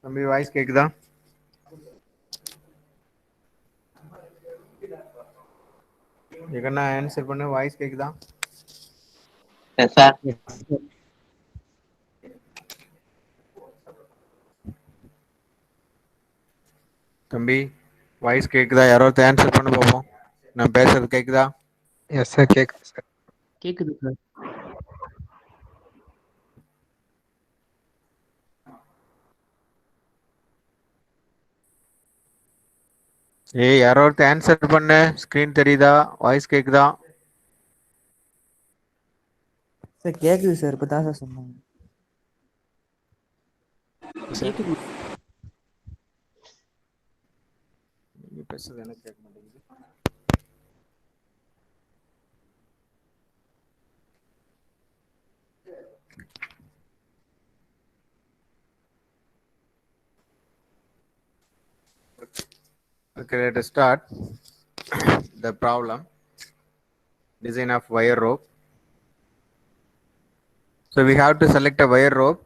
தம்பி வாய்ஸ் கேக்குதா? எகண்ணா ஆன்சர் பண்ணு. வாய்ஸ் கேக்குதா? Yes, sir. தம்பி வாய்ஸ் கேக்குதா? யாராவது ஆன்சர் பண்ண பாப்போம். நான் பேசுறது கேக்குதா? எஸ் சார், கேக்குது சார். கேக்குது சார். ஏய், யாராவது ஆன்சர் பண்ணு. ஸ்கிரீன் தெரியுதா? வாய்ஸ் கேக்குதா? சார் கேக்குது சார், இப்பதான் சார் சொன்னாங்க. கேக்குது. நீங்க பேசுறது எனக்கு கேட்க மாட்டேங்குது. Okay, let us start the problem. Design of wire rope. So we have to select a wire rope.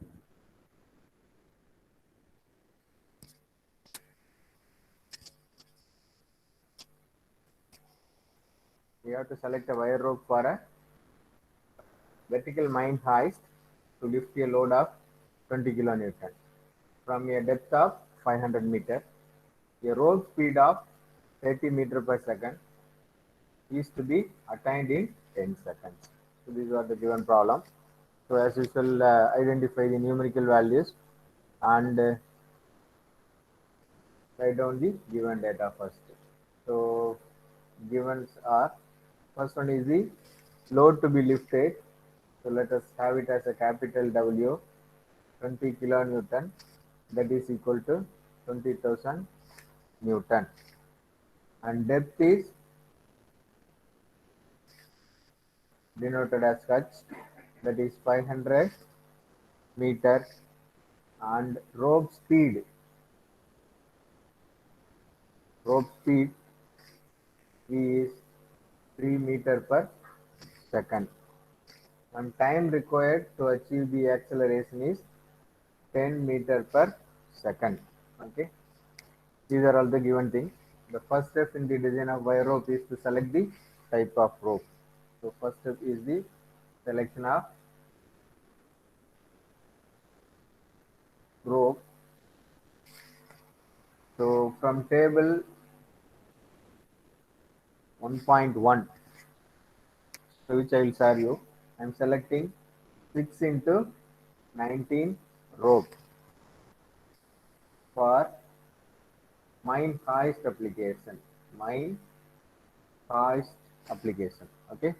We have to select a wire rope for a vertical mine hoist to lift a load of 20 kilonewton from a depth of 500 meter. A rope speed of 30 meter per second is to be attained in 10 seconds. So these are the given problem. So as usual, identify the numerical values and write down the given data first. So givens are, first one is the load to be lifted. So let us have it as a capital W, 20 kilonewton, that is equal to 20,000 Newton. And depth is denoted as such, that is 500 meter. And rope speed is 3 meter per second. And time required to achieve the acceleration is 10 meter per second. Okay, these are all the given things. The first step in the design of wire rope is to select the type of rope. So first step is the selection of rope. So from table 1.1, so which I will share you, I am selecting 6 into 19 rope for mine hoist application. Mine hoist application. Okay,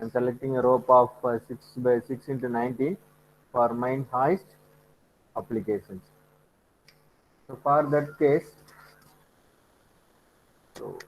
I'm selecting a rope of 6 by 6 into 19 for mine hoist applications. So for that case, so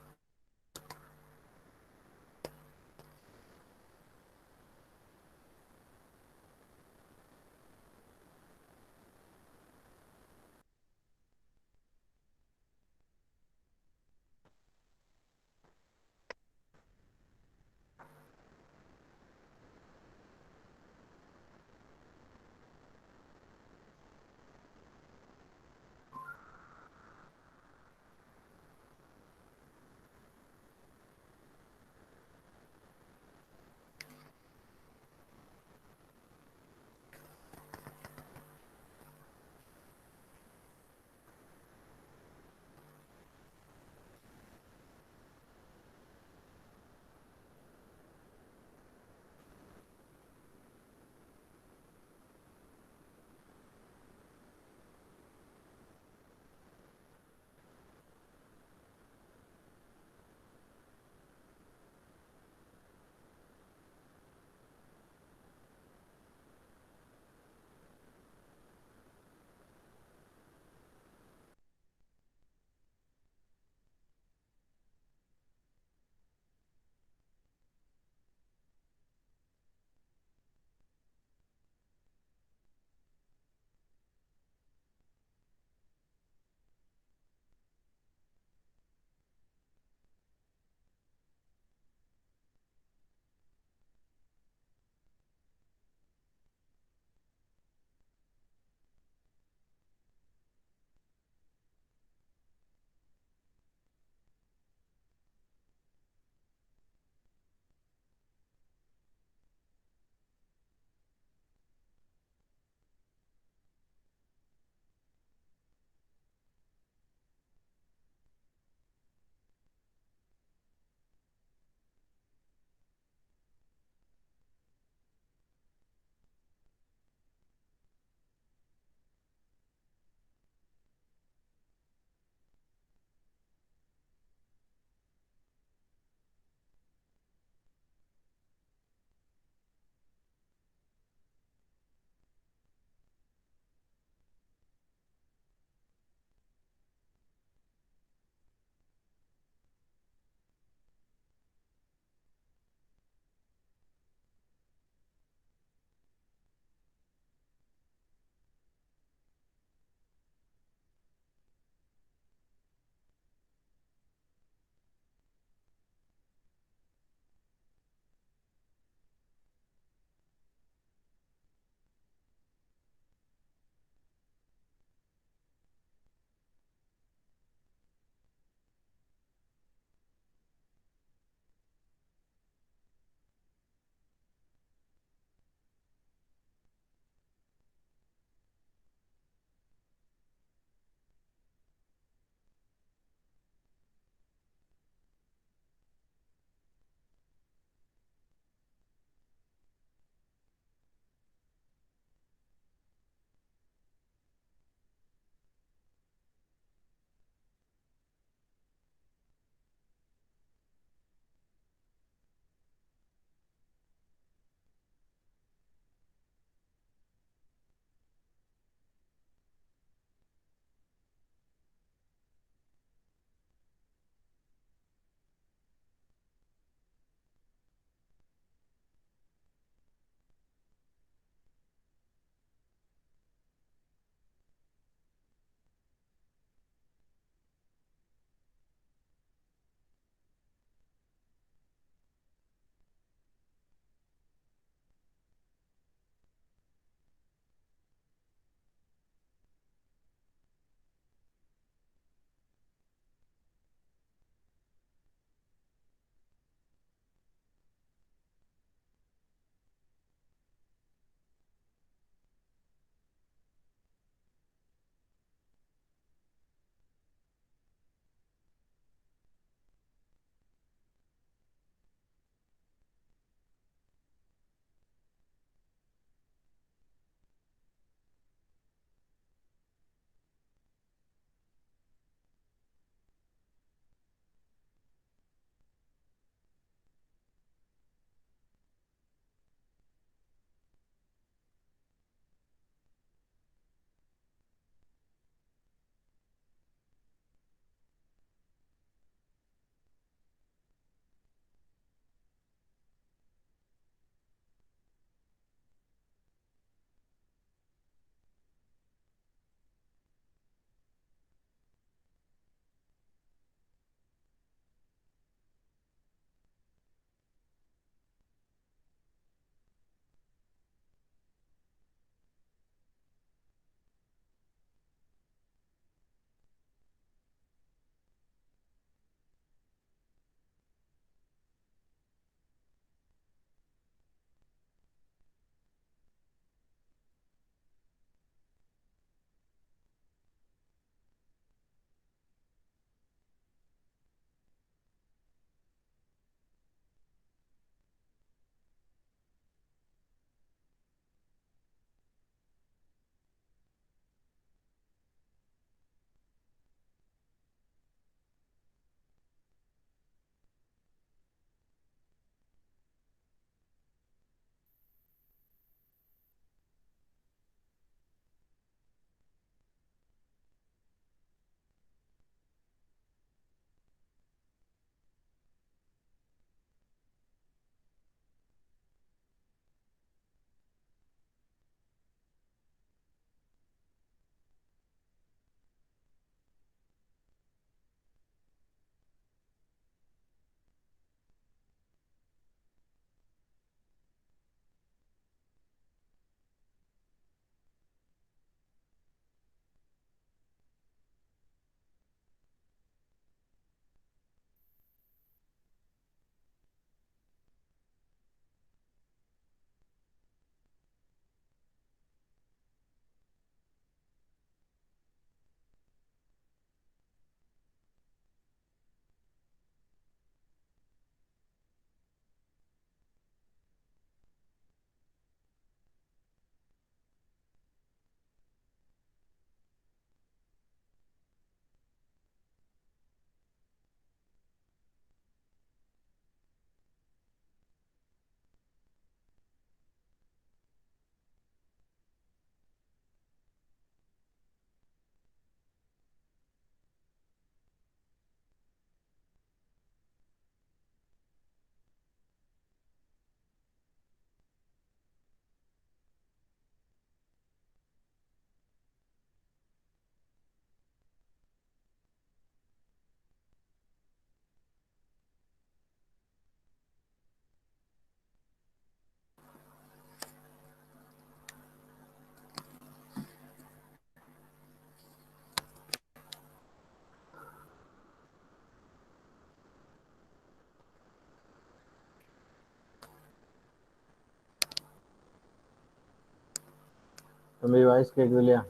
தம்பி voice கேக்குது இல்லையா?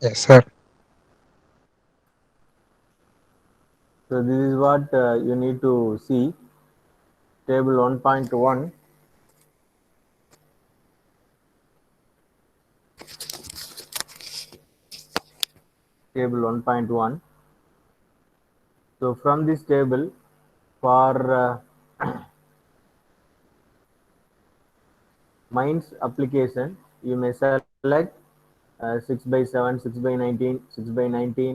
Yes, sir. So this is what you need to see. Table 1.1. Table 1.1. So from this table, for Minds application, you may select 6 by 7, 6 by 19, 6 by 19,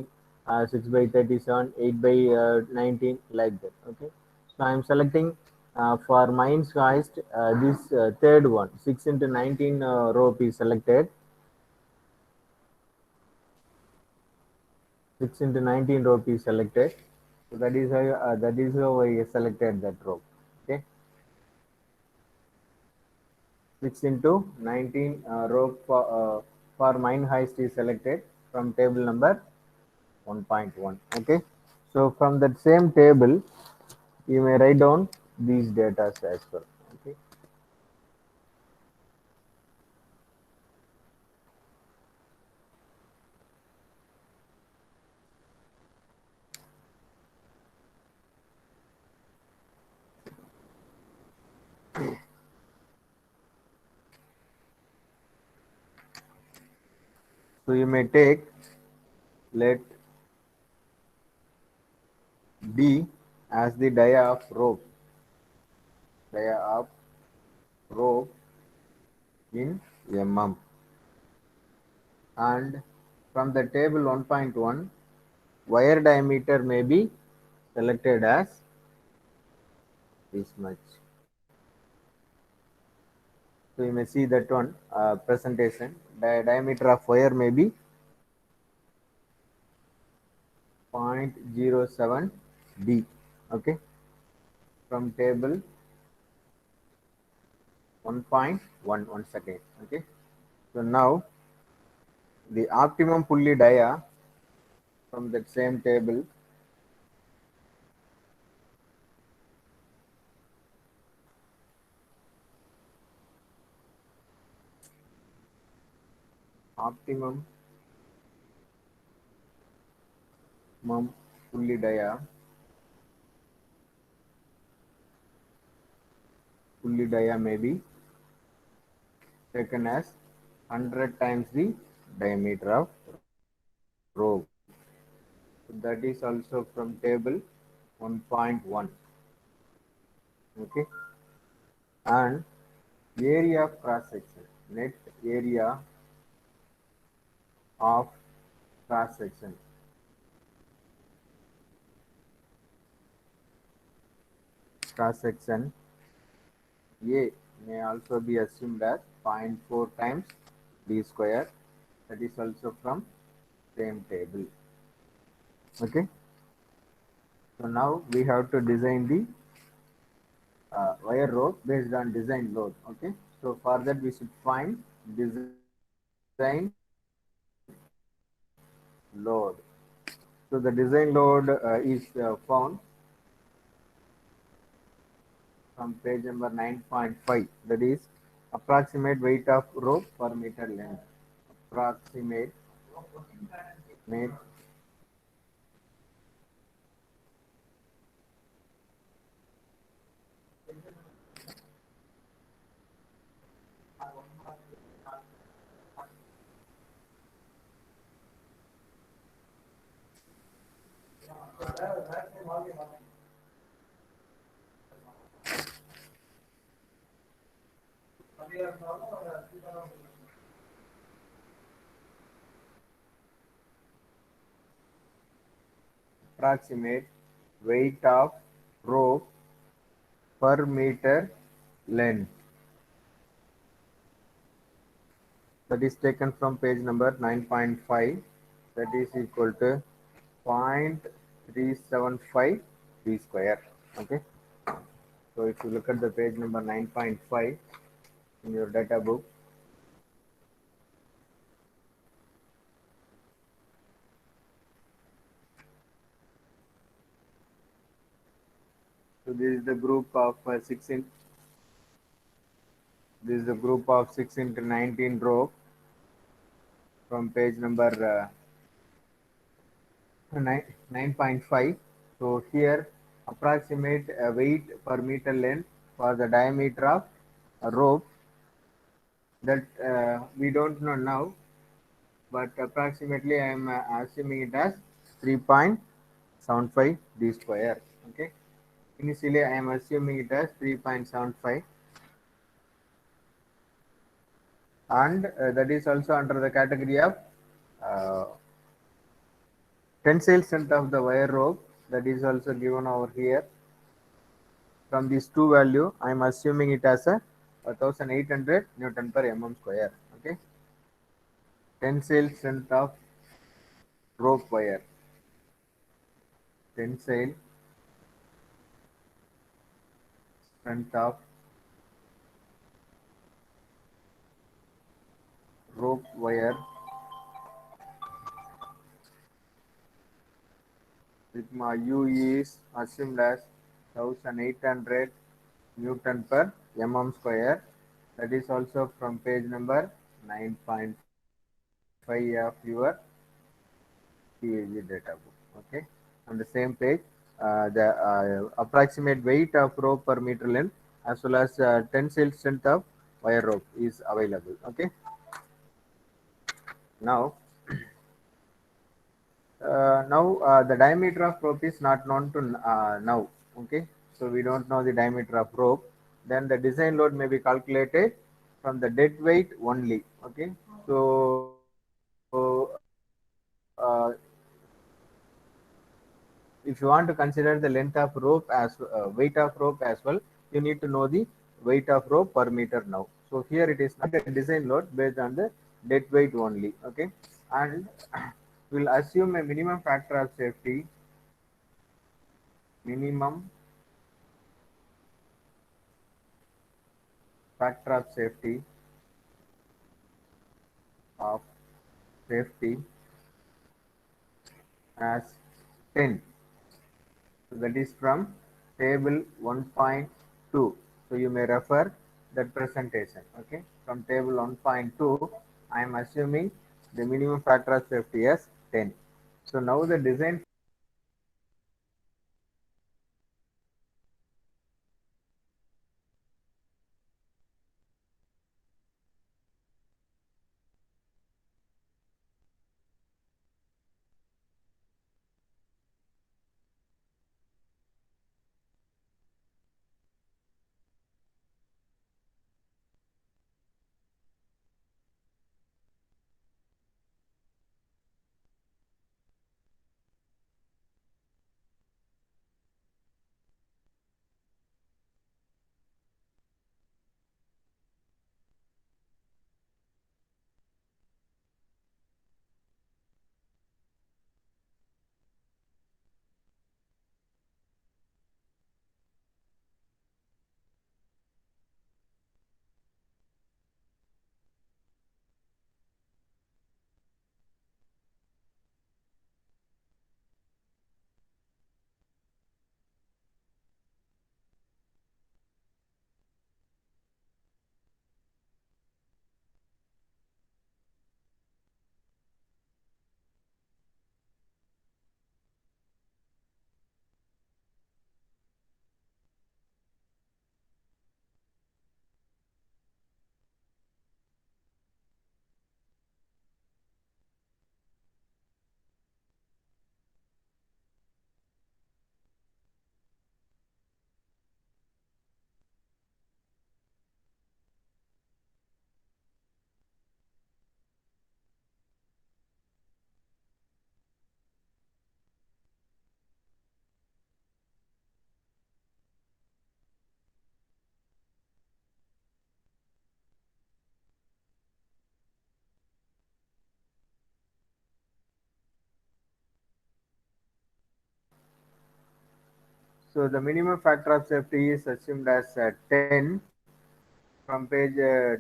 6 by 37, 8 by 19, like that. Okay. So I am selecting for Minds Heist this third one, 6 into 19 rope is selected. 6 into 19 rope is selected. So that is how I selected that rope. Okay. 6 into 19 rope for Mine Heist is selected from table number 1.1. Okay. So from that same table, you may write down these data as well. Okay. So you may take, let D as the dia of rope, dia of rope in mm, and from the table 1.1, wire diameter may be selected as this much. So you may see that one presentation. The diameter of wire may be 0.07 D. Okay. From table 1.1 once again. Okay. So now the optimum pulley dia from that same table, optimum pulley dia may be taken as 100 times the diameter of rope. So that is also from table 1.1. Okay. And area of cross section, net area of cross section. Cross section A may also be assumed as 0.4 times D square. That is also from same table. Okay. So now we have to design the wire rope based on design load. Okay. So for that we should find design load. So the design load is found from page number 9.5. That is approximate weight of rope per meter length. Approximate approximate weight of rope per meter length. That is taken from page number 9.5. That is equal to 0.375 d square. Okay. So if you look at the page number 9.5 in your data book, so this is the group of 6 in This is a group of 6 into 19 rope from page number 9.5. So here approximate weight per meter length for the diameter of a rope that we don't know now, but approximately I am assuming it as 3.75 d square. Okay, initially I am assuming it as 3.75, and that is also under the category of uh, tensile strength of the wire rope, that is also given over here. From these two value, I am assuming it as a 1800 Newton per mm square. Okay, tensile strength of rope wire, tensile strength of rope wire, sigma U is assumed as 1800 Newton per mm square. That is also from page number 9.5 of your PAG data book. Okay, on the same page, the approximate weight of rope per meter length as well as tensile strength of wire rope is available. Okay, now the diameter of rope is not known to now. Okay, so we don't know the diameter of rope. Then the design load may be calculated from the dead weight only. Okay, so if you want to consider the length of rope as weight of rope as well, you need to know the weight of rope per meter now. So here it is not the design load based on the dead weight only. Okay, and we'll assume a minimum factor of safety, minimum factor of of safety as 10. So that is from table 1.2. So you may refer that presentation. Okay, from table 1.2, I am assuming the minimum factor of safety as 10. So now the design So the minimum factor of safety is assumed as 10 from page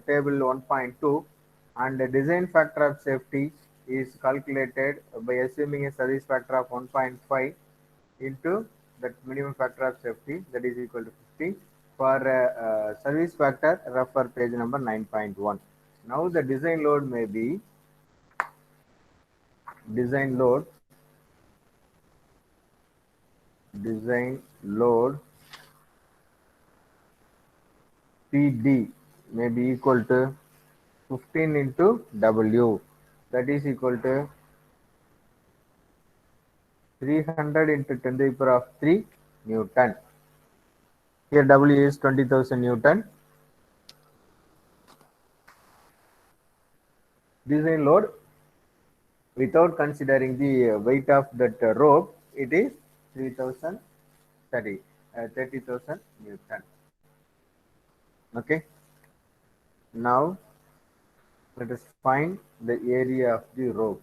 table 1.2, and the design factor of safety is calculated by assuming a service factor of 1.5 into that minimum factor of safety, that is equal to 50 For service factor, refer page number 9.1. Now the design load may be design load PD may be equal to 15 into W, that is equal to 300 into 10 to the power of 3 Newton. Here W is 20,000 Newton. Design load without considering the weight of that rope, it is 30,000 Newton. Okay. Now let us find the area of the rope.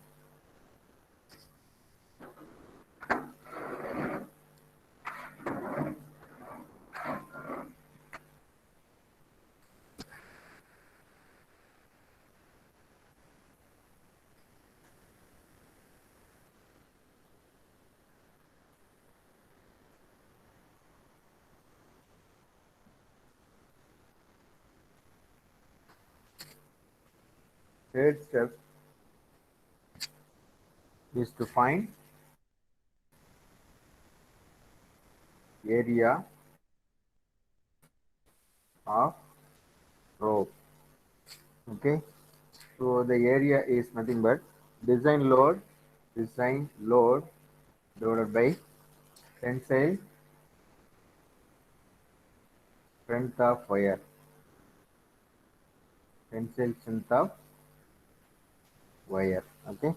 Third step is to find area of rope. Okay, so the area is nothing but design load divided by tensile strength of wire, tensile strength of wire. Okay,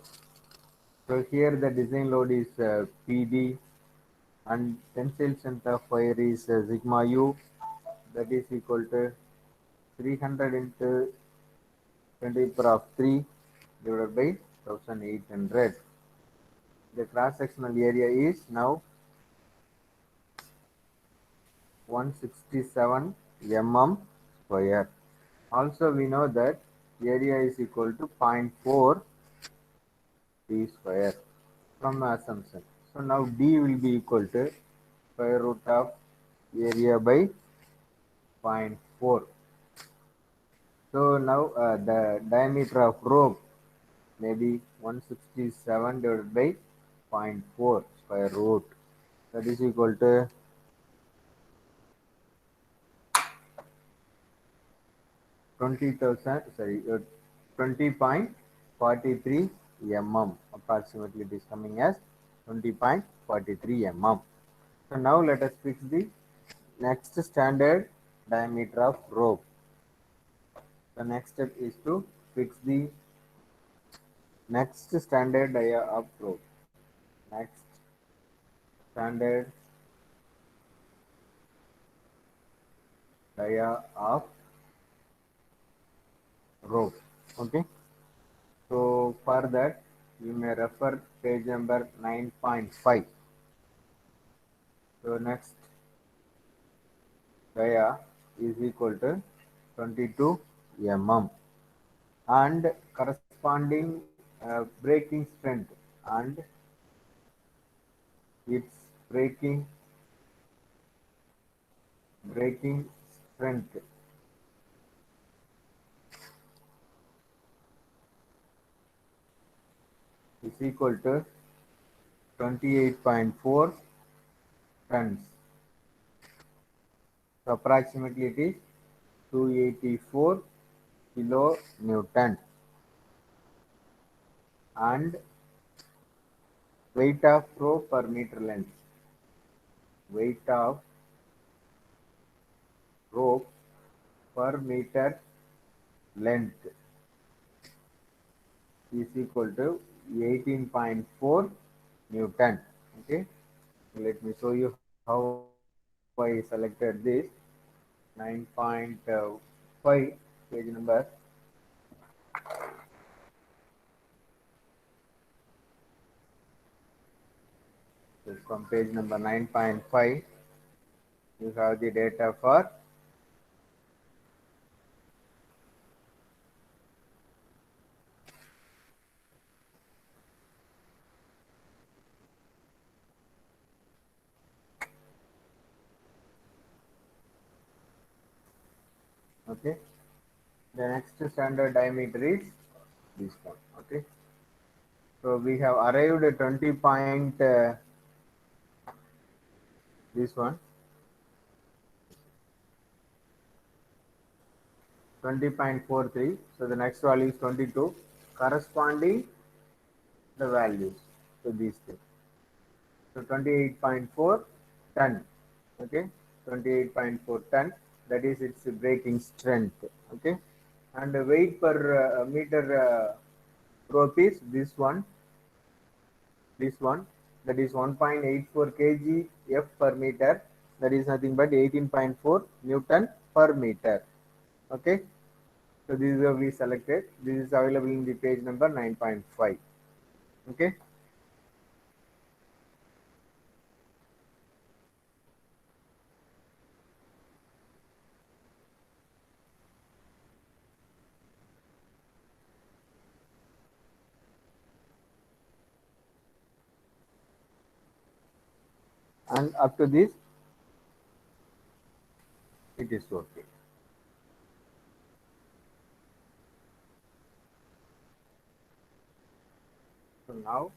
so here the design load is PD and tensile strength of wire is sigma u, that is equal to 300 into 10 to the power of 3 divided by 1800. The cross sectional area is now 167 mm square. Also we know that area is equal to 0.4 d square from assumption. So now d will be equal to square root of area by 0.4. So now the diameter of rope may be 167 divided by 0.4 square root, that is equal to 20.43 mm. Approximately it is coming as 20.43 mm. So now let us fix the next standard diameter of rope. The next step is to fix the next standard dia of rope. Next standard dia of rope. Okay. So for that you may refer page number 9.5. So next dia is equal to 22 mm and corresponding breaking strength and its breaking strength is equal to 28.4 tons. So approximately it is 284 kilonewton. And weight of rope per meter length. Weight of rope per meter length is equal to 18.4 Newton. Okay, let me show you how I selected this 9.5 page number. So from page number 9.5, you have the data for Okay. The next standard diameter is this one. Okay. So we have arrived at 20 point, this one, 20.43. So the next value is 22, corresponding the values to these things. So 28.4 ton. Okay. 28.4 ton. That is its breaking strength. Okay. And the weight per meter rope is this one. This one, that is 1.84 kg F per meter. That is nothing but 18.4 Newton per meter. Okay. So this is how we selected. This is available in the page number 9.5. Okay. And up to this, it is okay. So now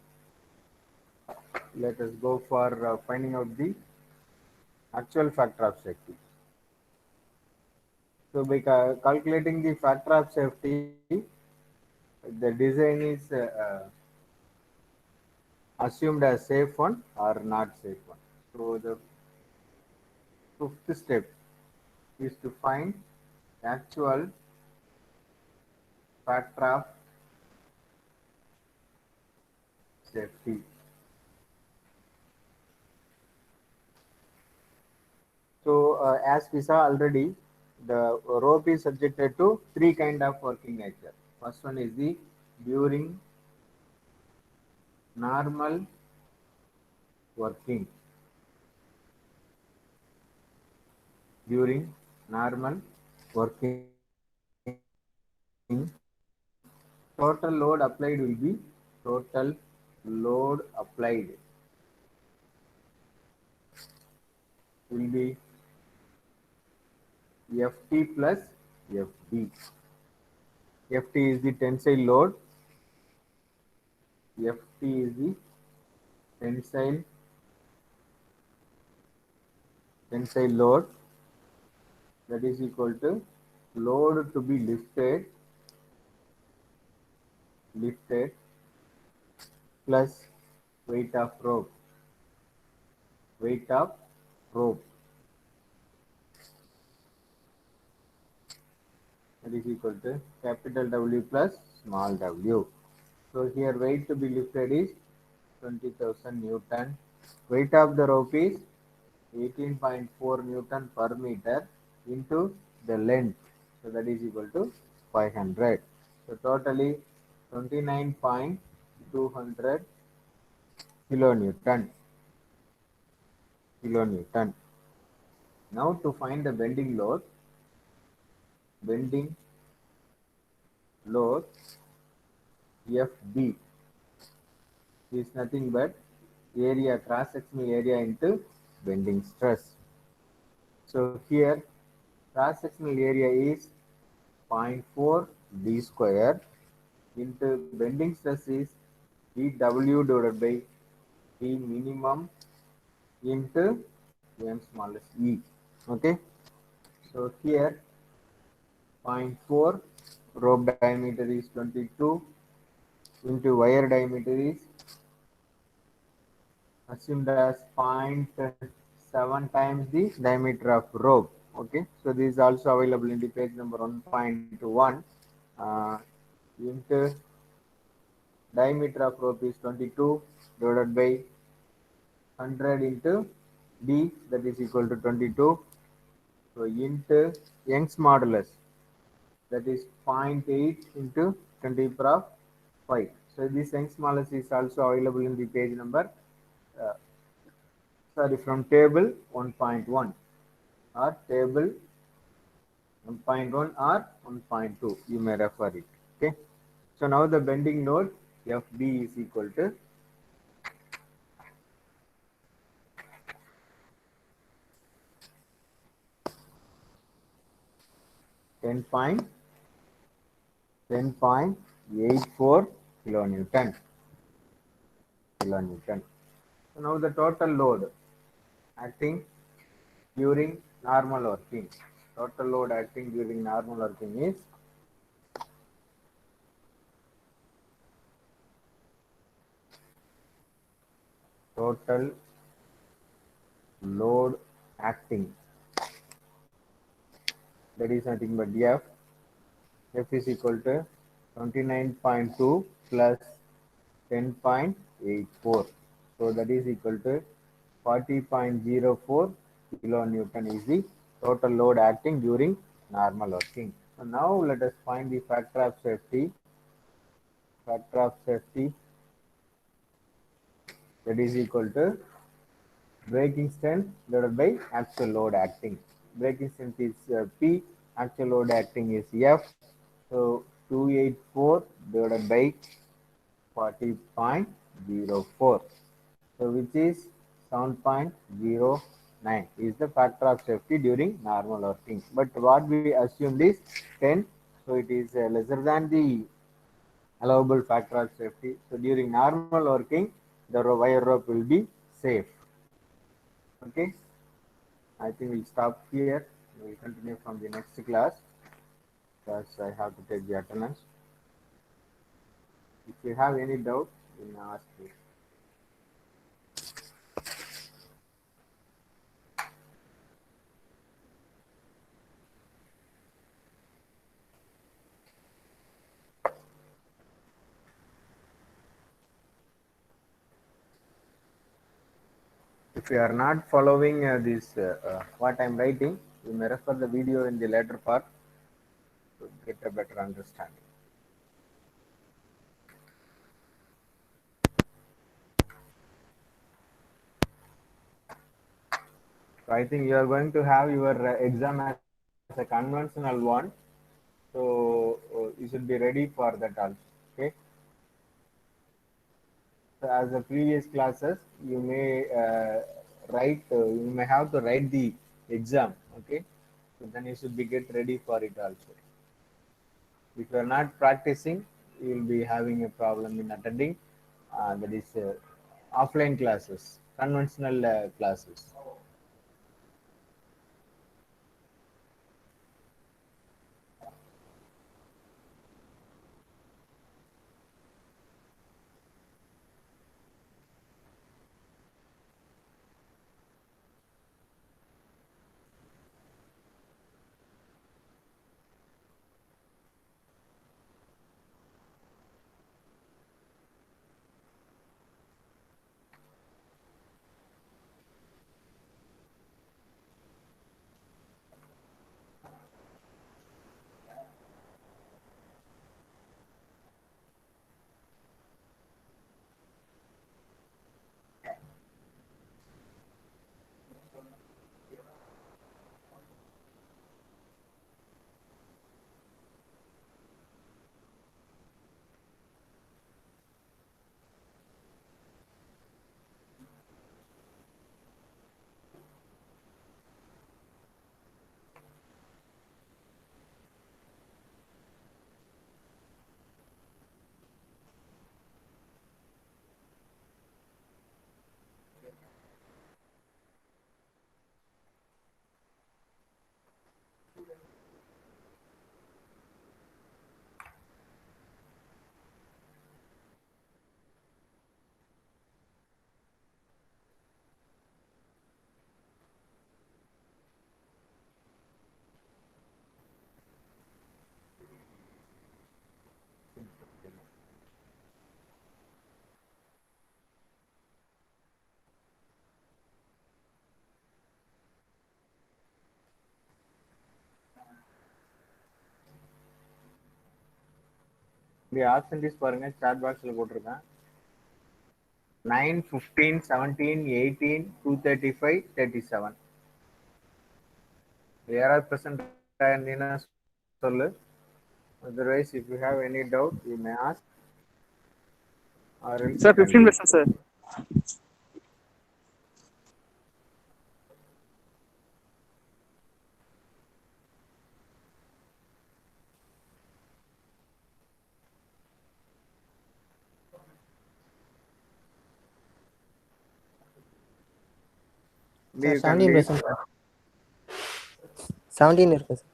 let us go for finding out the actual factor of safety. So by calculating the factor of safety, the design is assumed as safe one or not safe one. So the fifth step is to find actual factor of safety. So as we saw already, the rope is subjected to three kind of working nature. First one is the during normal working. During normal working, total load applied will be total load applied will be Ft plus Fd. Ft is the tensile load. Ft is the tensile load, that is equal to load to be lifted plus weight of rope. Weight of rope, that is equal to capital W plus small w. So here weight to be lifted is 20,000 Newton. Weight of the rope is 18.4 Newton per meter into the length. So that is equal to 500. So totally 29.200 kilonewton. Now to find the bending load FB is nothing but area, cross sectional area into bending stress. So here cross sectional area is 0.4 d square into bending stress is dw divided by d minimum into m smallest e. Okay. So here 0.4 rope diameter is 22 into wire diameter is assumed as 0.7 times the diameter of rope. Okay, so this is also available in the page number 1.1. Into diameter of rope is 22 divided by 100 into d, that is equal to 22. So into Young's modulus, that is 0.8 into 10 to the power of 5. So this Young's modulus is also available in the page number, from table 1.1 or table 1.1 or 1.2. You may refer it. Okay. So now the bending load FB is equal to 10.84 kilonewton. So now the total load acting during normal working. Total load acting during normal working is total load acting, that is nothing but F is equal to 29.2 plus 10.84. So that is equal to 40.04 kilonewton is the total load acting during normal working. So now let us find the factor of safety. Factor of safety, that is equal to breaking strength divided by actual load acting. Breaking strength is P, actual load acting is F. So 284 divided by 40.04. So which is 7.09 is the factor of safety during normal working. But what we assumed is 10. So it is lesser than the allowable factor of safety. So during normal working, the wire rope will be safe. Okay. I think we'll stop here. We'll continue from the next class because I have to take the attendance. If you have any doubt, you may ask me. If you are not following this, what I'm writing, you may refer the video in the later part to get a better understanding. So I think you are going to have your exam as a conventional one. So you should be ready for that also. Okay. So as the previous classes, you may you may have to write the exam. Okay. So then you should be get ready for it also. If you are not practicing, you will be having a problem in attending. That is offline classes, conventional classes. The options பாருங்க chat boxல போட்டிருக்கேன் 9 15 17 18 235 37 யாராவது present ஆயிருந்தீங்கன்னா சொல்லு otherwise if you have any doubt you may ask or else Sir, you can 15 leave. questions, sir. Maybe you can 17%. leave. 17 இருக்கு sir.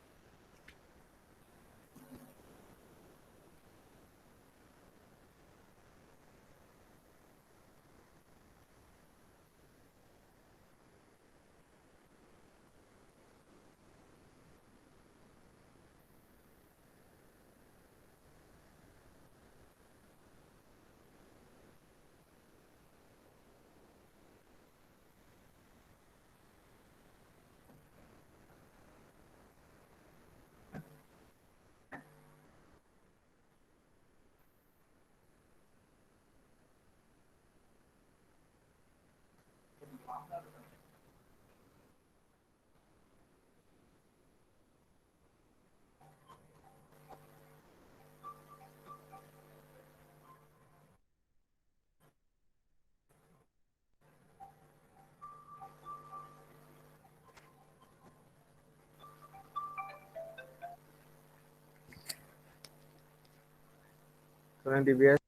Student DBS.